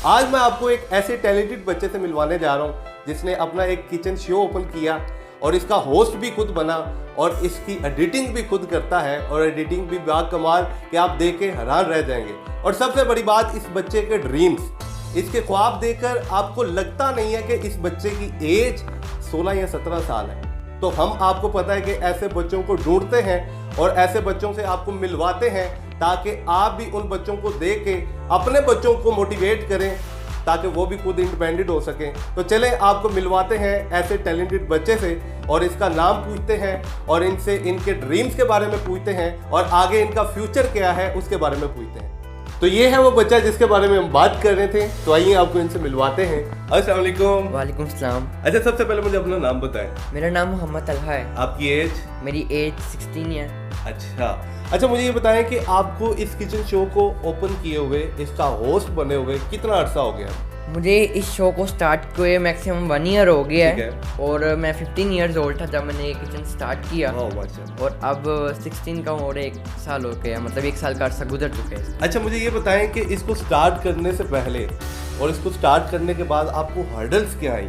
आज मैं आपको एक ऐसे टैलेंटेड बच्चे से मिलवाने जा रहा हूँ जिसने अपना एक किचन शो ओपन किया और इसका होस्ट भी खुद बना और इसकी एडिटिंग भी खुद करता है और एडिटिंग भी बाकमाल कि आप देख के हैरान रह जाएंगे। और सबसे बड़ी बात, इस बच्चे के ड्रीम्स, इसके ख्वाब देखकर आपको लगता नहीं है कि इस बच्चे की एज 16 या 17 साल है। तो हम आपको पता है कि ऐसे बच्चों को ढूंढते हैं और ऐसे बच्चों से आपको मिलवाते हैं ताकि आप भी उन बच्चों को देख के अपने बच्चों को मोटिवेट करें ताकि वो भी खुद इंडिपेंडेंट हो सकें। तो चलें आपको मिलवाते हैं ऐसे टैलेंटेड बच्चे से और इसका नाम पूछते हैं और इनसे इनके ड्रीम्स के बारे में पूछते हैं और आगे इनका फ्यूचर क्या है उसके बारे में पूछते हैं। तो ये है वो बच्चा जिसके बारे में हम बात कर रहे थे। तो आइए आपको इनसे मिलवाते हैं। अस्सलाम वालेकुम। वालेकुम सलाम। अच्छा, सबसे पहले मुझे अपना नाम बताएं। मेरा नाम मोहम्मद तलहा है। आपकी एज? मेरी एज 16 है। अच्छा, मुझे ये बताएं कि आपको इस किचन शो को ओपन किए हुए, इसका होस्ट बने हुए कितना अर्सा हो गया? मुझे इस शो को स्टार्ट हुए मैक्सिमम 1 ईयर हो गया है और मैं 15 ईयर्स ओल्ड था जब मैंने ये किचन स्टार्ट किया और अब 16 का और 1 साल हो गया, मतलब 1 साल का अर्सा गुजर चुका है। अच्छा, मुझे ये बताएं कि इसको स्टार्ट करने से पहले और इसको स्टार्ट करने के बाद आपको हर्डल्स क्या आई?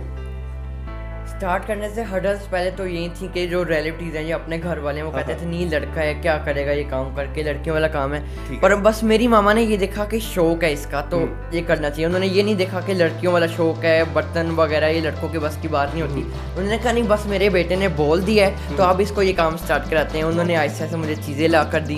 स्टार्ट करने से हर्डल्स पहले तो यही थी कि जो रिलेटिव्स हैं, ये अपने घर वाले हैं, वो कहते थे नहीं लड़का है क्या करेगा ये काम करके, लड़कियों वाला काम है। पर बस मेरी मामा ने ये देखा कि शौक है इसका तो ये करना चाहिए। उन्होंने ये नहीं देखा कि लड़कियों वाला शौक है, बर्तन वगैरह ये लड़कों के बस की बात नहीं होती। उन्होंने कहा नहीं बस मेरे बेटे ने बोल दिया है तो अब इसको ये काम स्टार्ट कराते हैं। उन्होंने ऐसे ऐसे मुझे चीज़ें ला कर दी,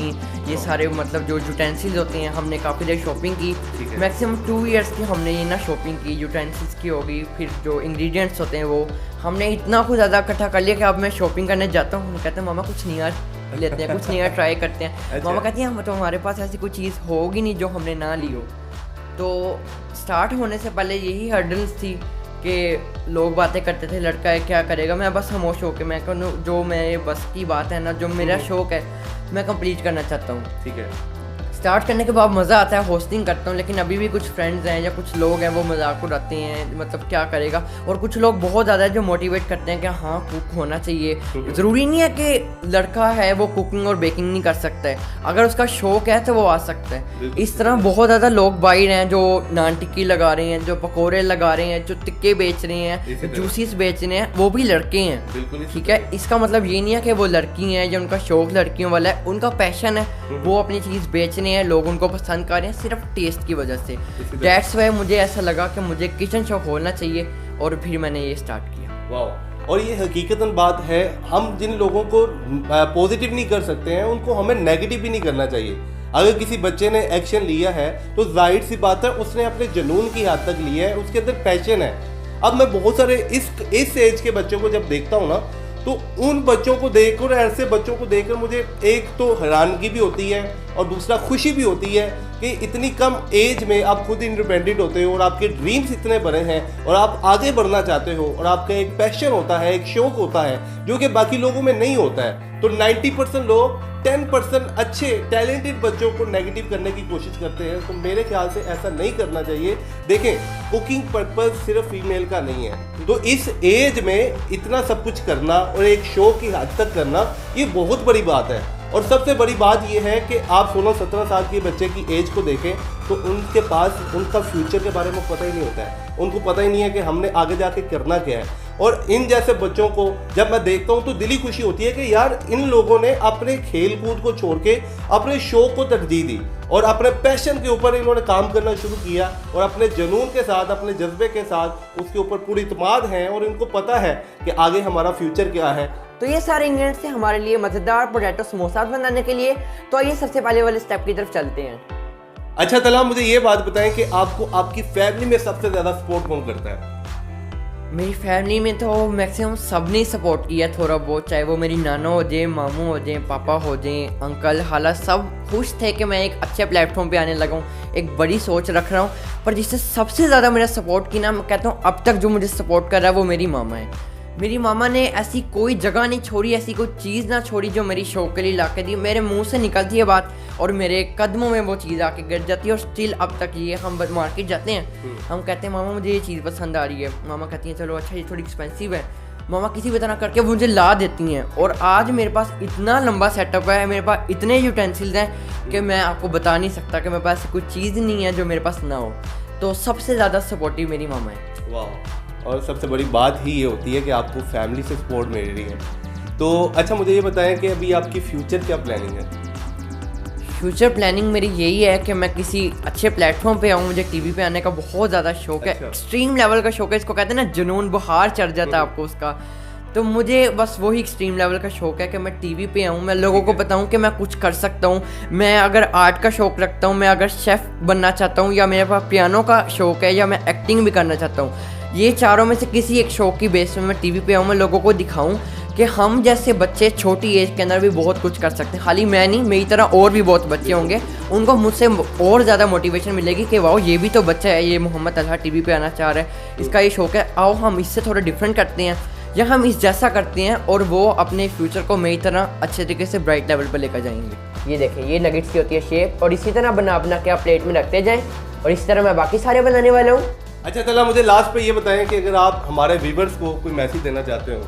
ये सारे मतलब जो यूटेंसिल्स होते हैं, हमने काफ़ी देर शॉपिंग की, मैक्सिमम 2 ईयर्स की हमने ये ना शॉपिंग की, यूटेंसिल्स की होगी, फिर जो इंग्रेडिएंट्स होते हैं वो हमने इतना कुछ ज़्यादा इकट्ठा कर लिया कि अब मैं शॉपिंग करने जाता हूँ, कहते हैं मामा कुछ नहीं यार लेते हैं, कुछ नहीं यार ट्राई करते हैं। अच्छा। मामा कहती हैं तो हमारे पास ऐसी कोई चीज़ होगी नहीं जो हमने ना ली हो। तो स्टार्ट होने से पहले यही हर्डल्स थी कि लोग बातें करते थे लड़का है क्या करेगा। मैं बस खामोश होकर मैं कहूँ जो मेरे बस की बात है ना, जो मेरा शौक है मैं कंप्लीट करना चाहता हूँ। ठीक है। स्टार्ट करने के बाद मज़ा आता है, होस्टिंग करता हूँ, लेकिन अभी भी कुछ फ्रेंड्स हैं या कुछ लोग हैं वो मजाक उड़ाते हैं मतलब क्या करेगा, और कुछ लोग बहुत ज़्यादा जो मोटिवेट करते हैं कि हाँ कुक होना चाहिए। ज़रूरी नहीं है कि लड़का है वो कुकिंग और बेकिंग नहीं कर सकता है, अगर उसका शौक है तो वो आ सकता है। इस तरह बहुत ज़्यादा लोग बाहर हैं जो नान टिक्की लगा रहे हैं, जो पकौड़े लगा रहे हैं, जो टिक्के बेच रहे हैं, जूसीस बेच रहे हैं, वो भी लड़के हैं। ठीक है, इसका मतलब ये नहीं है कि वो लड़की हैं या उनका शौक लड़कियों वाला है, उनका पैशन है, वो अपनी चीज़ बेच रहे हैं, लोग उनको पसंद कर रहे हैं सिर्फ टेस्ट की वजह से। दैट्स वाई मुझे ऐसा लगा कि मुझे किचन शो खोलना चाहिए और फिर मैंने ये स्टार्ट किया। वाह। और ये हकीकतन बात है, हम जिन लोगों को पॉजिटिव नहीं कर सकते हैं उनको हमें नेगेटिव भी नहीं करना चाहिए। अगर किसी बच्चे ने एक्शन लिया है तो जाहिर सी बात है उसने अपने जुनून की हद तक लिया है, उसके अंदर पैशन है। अब मैं बहुत सारे इस एज के बच्चों को जब देखता हूँ ना, तो उन बच्चों को देखकर, ऐसे बच्चों को देखकर मुझे एक तो हैरानगी भी होती है और दूसरा खुशी भी होती है कि इतनी कम एज में आप खुद इंडिपेंडेंट होते हो और आपके ड्रीम्स इतने बड़े हैं और आप आगे बढ़ना चाहते हो और आपका एक पैशन होता है, एक शौक होता है जो कि बाकी लोगों में नहीं होता है। तो 90% लोग 10% अच्छे टैलेंटेड बच्चों को नेगेटिव करने की कोशिश करते हैं। तो मेरे ख्याल से ऐसा नहीं करना चाहिए। देखें, कुकिंग पर्पस सिर्फ फीमेल का नहीं है, तो इस एज में इतना सब कुछ करना और एक शो की हद तक करना ये बहुत बड़ी बात है। और सबसे बड़ी बात यह है कि आप 16-17 साल के बच्चे की एज को देखें तो उनके पास उनका फ्यूचर के बारे में पता ही नहीं होता है, उनको पता ही नहीं है कि हमने आगे जाके करना क्या है। और इन जैसे बच्चों को जब मैं देखता हूँ तो दिली खुशी होती है कि यार इन लोगों ने अपने खेल कूद को छोड़ के अपने शौक को तरजीह दी और अपने पैशन के ऊपर इन्होंने काम करना शुरू किया और अपने जुनून के साथ, अपने जज्बे के साथ उसके ऊपर पूरी इत्मीनान है और इनको पता है कि आगे हमारा फ्यूचर क्या है। तो ये सारे इंग्रेडिएंट्स थे हमारे लिए मज़ेदार पोटैटो समोसा बनाने के लिए। तो आइए सबसे पहले वाले स्टेप की तरफ चलते हैं। अच्छा तलहा, मुझे ये बात बताएं कि आपको आपकी फैमिली में सबसे ज़्यादा सपोर्ट कौन करता है? मेरी फैमिली में तो मैक्सिमम सब ने सपोर्ट किया थोड़ा बहुत, चाहे वो मेरी नाना हो जाए, मामू हो जाए, पापा हो जाए, अंकल, हाला, सब खुश थे कि मैं एक अच्छे प्लेटफॉर्म पे आने लगा हूँ, एक बड़ी सोच रख रहा हूँ। पर जिससे सबसे ज़्यादा मेरा सपोर्ट की ना, मैं कहता हूँ अब तक जो मुझे सपोर्ट कर रहा है वो मेरी मामा है। मेरी मामा ने ऐसी कोई जगह नहीं छोड़ी, ऐसी कोई चीज़ ना छोड़ी जो मेरी शौक के लिए ला के दी। मेरे मुंह से निकलती है बात और मेरे कदमों में वो चीज़ आके गिर जाती है। और स्टिल अब तक ये हम मार्केट जाते हैं, हम कहते हैं मामा मुझे ये चीज़ पसंद आ रही है, मामा कहती हैं चलो अच्छा ये थोड़ी एक्सपेंसिव है, मामा किसी भी तरह करके मुझे ला देती हैं। और आज मेरे पास इतना लंबा सेटअप है, मेरे पास इतने यूटेंसिल्स हैं कि मैं आपको बता नहीं सकता कि मेरे पास कोई चीज़ नहीं है जो मेरे पास ना हो। तो तो सबसे ज़्यादा सपोर्टिव मेरी मामा है। वाह, और सबसे बड़ी बात ही ये होती है कि आपको फैमिली से सपोर्ट मिल रही है। तो अच्छा, मुझे ये बताएं कि अभी आपकी फ्यूचर क्या प्लानिंग है? फ्यूचर प्लानिंग मेरी यही है कि मैं किसी अच्छे प्लेटफॉर्म पे आऊँ। मुझे टीवी पे आने का बहुत ज़्यादा शौक है, एक्सट्रीम लेवल का शौक है। इसको कहते हैं ना जुनून, बुखार चढ़ जाता है आपको उसका। तो मुझे बस वही एक्सट्रीम लेवल का शौक है कि मैं टीवी पे आऊँ, मैं लोगों को बताऊँ कि मैं कुछ कर सकता हूँ। मैं अगर आर्ट का शौक रखता हूँ, मैं अगर शेफ़ बनना चाहता हूँ, या मेरे पास पियानो का शौक है, या मैं एक्टिंग भी करना चाहता हूँ। ये चारों में से किसी एक शौक की बेस में मैं टीवी पे आऊँ, मैं लोगों को दिखाऊँ कि हम जैसे बच्चे छोटी एज के अंदर भी बहुत कुछ कर सकते हैं। खाली मैं नहीं, मेरी तरह और भी बहुत बच्चे होंगे, उनको मुझसे और ज़्यादा मोटिवेशन मिलेगी कि वाओ ये भी तो बच्चा है, ये मोहम्मद तलहा टीवी पे आना चाह रहा है, इसका ये शौक है, आओ हम इससे थोड़ा डिफरेंट करते हैं या हम इस जैसा करते हैं, और वो अपने फ्यूचर को मेरी तरह अच्छे तरीके से ब्राइट लेवल पर लेकर जाएंगे। ये देखें, ये नगेट्स की होती है शेप, और इसी तरह बना बना के आप प्लेट में रखते जाएँ, और इसी तरह मैं बाकी सारे बनाने वाला हूँ। अच्छा तलहा, मुझे लास्ट पे ये बताएं कि अगर आप हमारे व्यूवर्स को कोई मैसेज देना चाहते हो।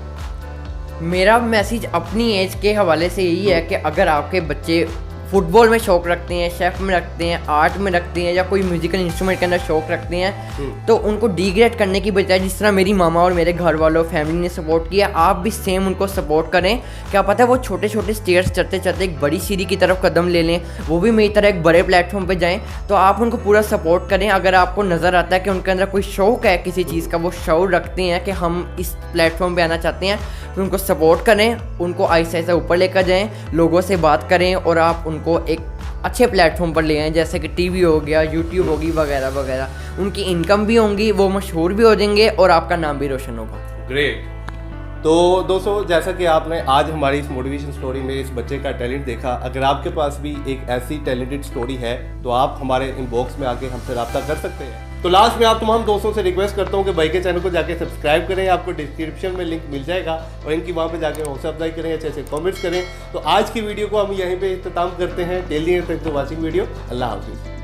मेरा मैसेज अपनी एज के हवाले से यही है कि अगर आपके बच्चे फुटबॉल में शौक रखते हैं, शेफ में रखते हैं, आर्ट में रखते हैं, या कोई म्यूजिकल इंस्ट्रूमेंट के अंदर शौक रखते हैं, तो उनको डिग्रेड करने की बजाय जिस तरह मेरी मामा और मेरे घर वालों फैमिली ने सपोर्ट किया, आप भी सेम उनको सपोर्ट करें। क्या पता है वो छोटे छोटे स्टेयर्स चढ़ते चढ़ते एक बड़ी सीढ़ी की तरफ कदम ले लें, वो भी मेरी तरह एक बड़े प्लेटफॉर्म पर जाएँ। तो आप उनको पूरा सपोर्ट करें। अगर आपको नज़र आता है कि उनके अंदर कोई शौक है किसी चीज़ का, वो शौक रखते हैं कि हम इस प्लेटफॉर्म पर आना चाहते हैं, तो उनको सपोर्ट करें, उनको आहिस्ता आहिस्ता ऊपर लेकर जाएँ, लोगों से बात करें, और आप उनको एक अच्छे प्लेटफॉर्म पर ले आएँ, जैसे कि टीवी हो गया, यूट्यूब होगी, वगैरह वगैरह। उनकी इनकम भी होंगी, वो मशहूर भी हो जाएंगे, और आपका नाम भी रोशन होगा। ग्रेट। तो दोस्तों, जैसा कि आपने आज हमारी इस मोटिवेशन स्टोरी में इस बच्चे का टैलेंट देखा, अगर आपके पास भी एक ऐसी टैलेंटेड स्टोरी है तो आप हमारे इनबॉक्स में आके हमसे रब्ता कर सकते हैं। तो लास्ट में आप तमाम दोस्तों से रिक्वेस्ट करता हूँ कि भाई के चैनल को जाके सब्सक्राइब करें, आपको डिस्क्रिप्शन में लिंक मिल जाएगा, और इनकी वहाँ पे जाके हौसला अफजाई करें, अच्छे अच्छे कमेंट्स करें। तो आज की वीडियो को हम यहीं पे इख्तिताम करते हैं। टेल दी, थैंक्स फॉर वाचिंग वीडियो। अल्लाह हाफिज़।